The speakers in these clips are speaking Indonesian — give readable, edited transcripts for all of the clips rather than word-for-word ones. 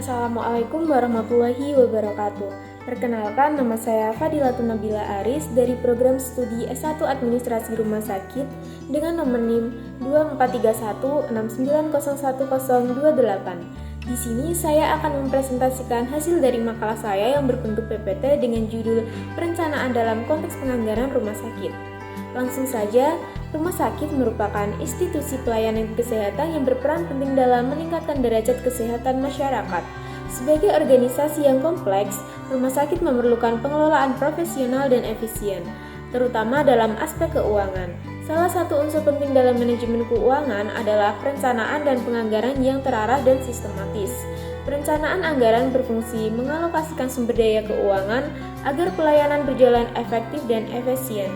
Assalamualaikum warahmatullahi wabarakatuh. Perkenalkan, nama saya Fadilatun Nabila Aris dari program studi S1 Administrasi Rumah Sakit dengan nomor NIM 243169011028. Di sini saya akan mempresentasikan hasil dari makalah saya yang berbentuk PPT dengan judul Perencanaan dalam Konteks Penganggaran Rumah Sakit. Langsung saja, rumah sakit merupakan institusi pelayanan kesehatan yang berperan penting dalam meningkatkan derajat kesehatan masyarakat. Sebagai organisasi yang kompleks, rumah sakit memerlukan pengelolaan profesional dan efisien, terutama dalam aspek keuangan. Salah satu unsur penting dalam manajemen keuangan adalah perencanaan dan penganggaran yang terarah dan sistematis. Perencanaan anggaran berfungsi mengalokasikan sumber daya keuangan agar pelayanan berjalan efektif dan efisien.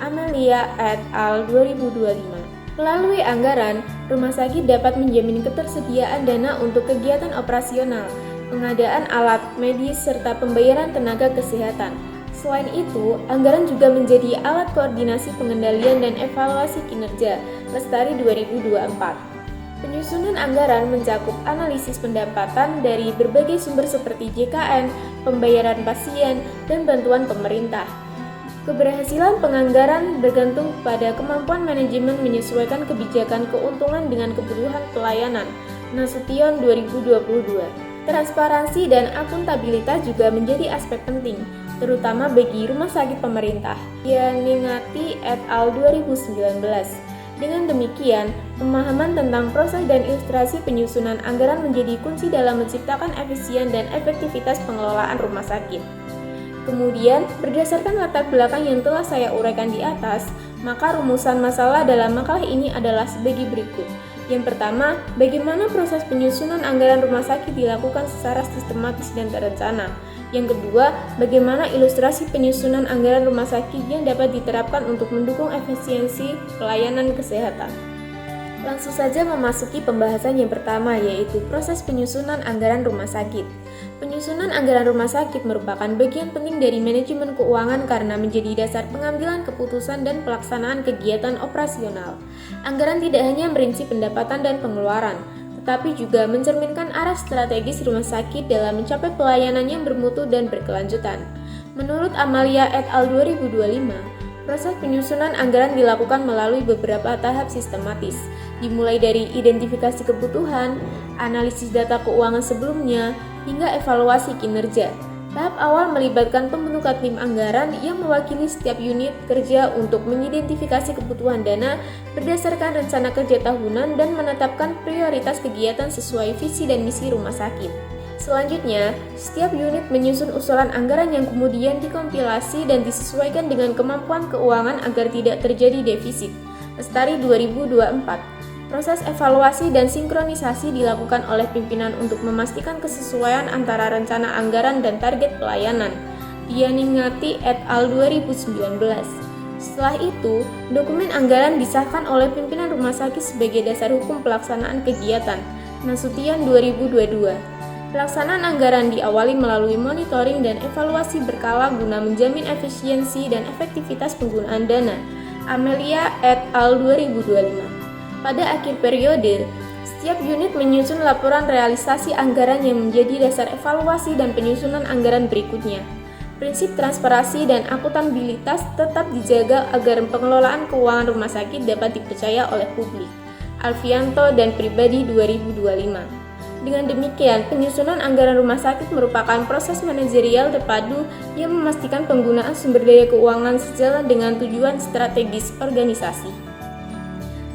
Amelia et al. 2025. Melalui anggaran, rumah sakit dapat menjamin ketersediaan dana untuk kegiatan operasional, pengadaan alat medis, serta pembayaran tenaga kesehatan. Selain itu, anggaran juga menjadi alat koordinasi pengendalian dan evaluasi kinerja Lestari 2024. Penyusunan anggaran mencakup analisis pendapatan dari berbagai sumber seperti JKN, pembayaran pasien, dan bantuan pemerintah. Keberhasilan penganggaran bergantung pada kemampuan manajemen menyesuaikan kebijakan keuntungan dengan kebutuhan pelayanan. Nasution 2022. Transparansi dan akuntabilitas juga menjadi aspek penting, terutama bagi rumah sakit pemerintah. Yaningati et al. 2019. Dengan demikian, pemahaman tentang proses dan ilustrasi penyusunan anggaran menjadi kunci dalam menciptakan efisien dan efektivitas pengelolaan rumah sakit. Kemudian, berdasarkan latar belakang yang telah saya uraikan di atas, maka rumusan masalah dalam makalah ini adalah sebagai berikut. Yang pertama, bagaimana proses penyusunan anggaran rumah sakit dilakukan secara sistematis dan terencana. Yang kedua, bagaimana ilustrasi penyusunan anggaran rumah sakit yang dapat diterapkan untuk mendukung efisiensi pelayanan kesehatan. Langsung saja memasuki pembahasan yang pertama, yaitu proses penyusunan anggaran rumah sakit. Penyusunan anggaran rumah sakit merupakan bagian penting dari manajemen keuangan karena menjadi dasar pengambilan keputusan dan pelaksanaan kegiatan operasional. Anggaran tidak hanya merinci pendapatan dan pengeluaran, tetapi juga mencerminkan arah strategis rumah sakit dalam mencapai pelayanan yang bermutu dan berkelanjutan. Menurut Amalia et al. 2025, proses penyusunan anggaran dilakukan melalui beberapa tahap sistematis, dimulai dari identifikasi kebutuhan, analisis data keuangan sebelumnya, hingga evaluasi kinerja. Tahap awal melibatkan pembentukan tim anggaran yang mewakili setiap unit kerja untuk mengidentifikasi kebutuhan dana berdasarkan rencana kerja tahunan dan menetapkan prioritas kegiatan sesuai visi dan misi rumah sakit. Selanjutnya, setiap unit menyusun usulan anggaran yang kemudian dikompilasi dan disesuaikan dengan kemampuan keuangan agar tidak terjadi defisit. Lestari 2024. Proses evaluasi dan sinkronisasi dilakukan oleh pimpinan untuk memastikan kesesuaian antara rencana anggaran dan target pelayanan. Yaningati et al. 2019. Setelah itu, dokumen anggaran disahkan oleh pimpinan rumah sakit sebagai dasar hukum pelaksanaan kegiatan. Nasution 2022. Pelaksanaan anggaran diawali melalui monitoring dan evaluasi berkala guna menjamin efisiensi dan efektivitas penggunaan dana. Amelia et al. 2025. Pada akhir periode, setiap unit menyusun laporan realisasi anggaran yang menjadi dasar evaluasi dan penyusunan anggaran berikutnya. Prinsip transparansi dan akuntabilitas tetap dijaga agar pengelolaan keuangan rumah sakit dapat dipercaya oleh publik. Alfianto dan Pribadi 2025. Dengan demikian, penyusunan anggaran rumah sakit merupakan proses manajerial terpadu yang memastikan penggunaan sumber daya keuangan sejalan dengan tujuan strategis organisasi.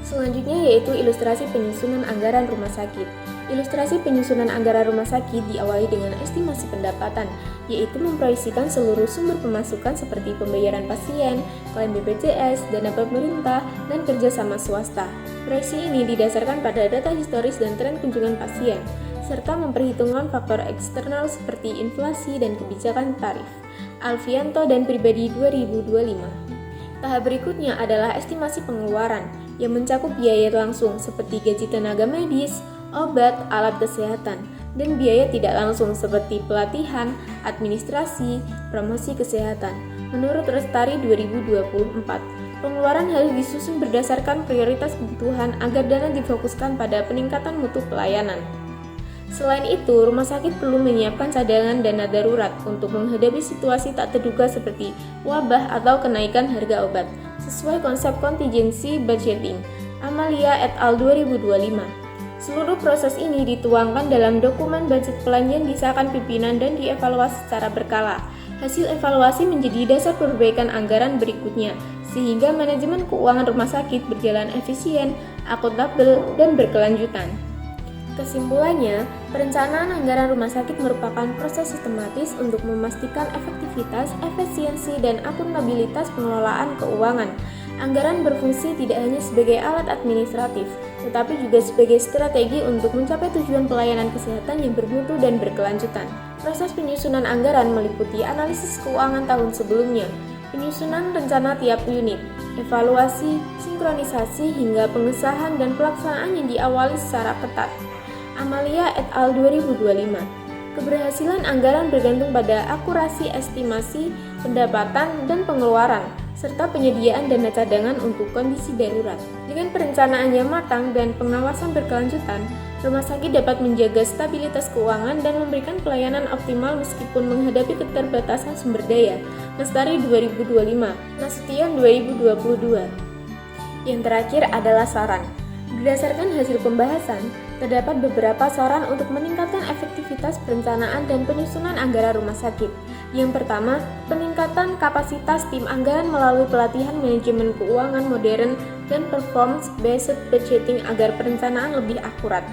Selanjutnya yaitu ilustrasi penyusunan anggaran rumah sakit. Ilustrasi penyusunan anggaran rumah sakit diawali dengan estimasi pendapatan, yaitu memproyeksikan seluruh sumber pemasukan seperti pembayaran pasien, klaim BPJS, dana pemerintah, dan kerjasama swasta. Proyeksi ini didasarkan pada data historis dan tren kunjungan pasien, serta memperhitungkan faktor eksternal seperti inflasi dan kebijakan tarif. Alfianto dan Pribadi 2025. Tahap berikutnya adalah estimasi pengeluaran, yang mencakup biaya langsung seperti gaji tenaga medis, obat, alat kesehatan, dan biaya tidak langsung seperti pelatihan, administrasi, promosi kesehatan. Menurut Lestari 2024, pengeluaran harus disusun berdasarkan prioritas kebutuhan agar dana difokuskan pada peningkatan mutu pelayanan. Selain itu, rumah sakit perlu menyiapkan cadangan dana darurat untuk menghadapi situasi tak terduga seperti wabah atau kenaikan harga obat, sesuai konsep contingency budgeting, Amalia et al. 2025. Seluruh proses ini dituangkan dalam dokumen budget plan yang disahkan pimpinan dan dievaluasi secara berkala. Hasil evaluasi menjadi dasar perbaikan anggaran berikutnya, sehingga manajemen keuangan rumah sakit berjalan efisien, akuntabel, dan berkelanjutan. Kesimpulannya, perencanaan anggaran rumah sakit merupakan proses sistematis untuk memastikan efektivitas, efisiensi, dan akuntabilitas pengelolaan keuangan. Anggaran berfungsi tidak hanya sebagai alat administratif, tetapi juga sebagai strategi untuk mencapai tujuan pelayanan kesehatan yang bermutu dan berkelanjutan. Proses penyusunan anggaran meliputi analisis keuangan tahun sebelumnya, penyusunan rencana tiap unit, evaluasi, sinkronisasi, hingga pengesahan dan pelaksanaan yang diawali secara ketat. Amalia et al. 2025. Keberhasilan anggaran bergantung pada akurasi estimasi, pendapatan, dan pengeluaran, serta penyediaan dana cadangan untuk kondisi darurat. Dengan perencanaan yang matang dan pengawasan berkelanjutan, rumah sakit dapat menjaga stabilitas keuangan dan memberikan pelayanan optimal meskipun menghadapi keterbatasan sumber daya. Lestari 2025, Nasution 2022. Yang terakhir adalah saran. Berdasarkan hasil pembahasan, terdapat beberapa saran untuk meningkatkan efektivitas perencanaan dan penyusunan anggaran rumah sakit. Yang pertama, peningkatan kapasitas tim anggaran melalui pelatihan manajemen keuangan modern dan performance-based budgeting agar perencanaan lebih akurat.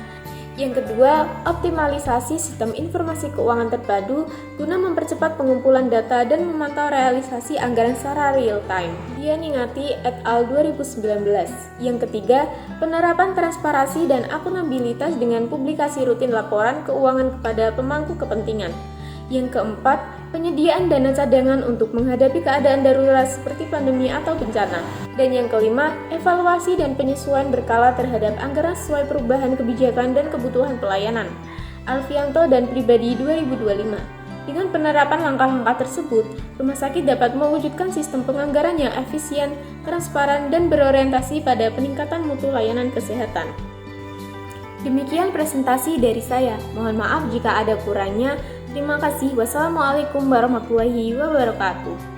Yang kedua, optimalisasi sistem informasi keuangan terpadu guna mempercepat pengumpulan data dan memantau realisasi anggaran secara real time. Dianingati et al. 2019. Yang ketiga, penerapan transparansi dan akuntabelitas dengan publikasi rutin laporan keuangan kepada pemangku kepentingan. Yang keempat, penyediaan dana cadangan untuk menghadapi keadaan darurat seperti pandemi atau bencana. Dan yang kelima, evaluasi dan penyesuaian berkala terhadap anggaran sesuai perubahan kebijakan dan kebutuhan pelayanan. Alfianto dan Pribadi 2025. Dengan penerapan langkah-langkah tersebut, rumah sakit dapat mewujudkan sistem penganggaran yang efisien, transparan, dan berorientasi pada peningkatan mutu layanan kesehatan. Demikian presentasi dari saya. Mohon maaf jika ada kurangnya. Terima kasih. Wassalamualaikum warahmatullahi wabarakatuh.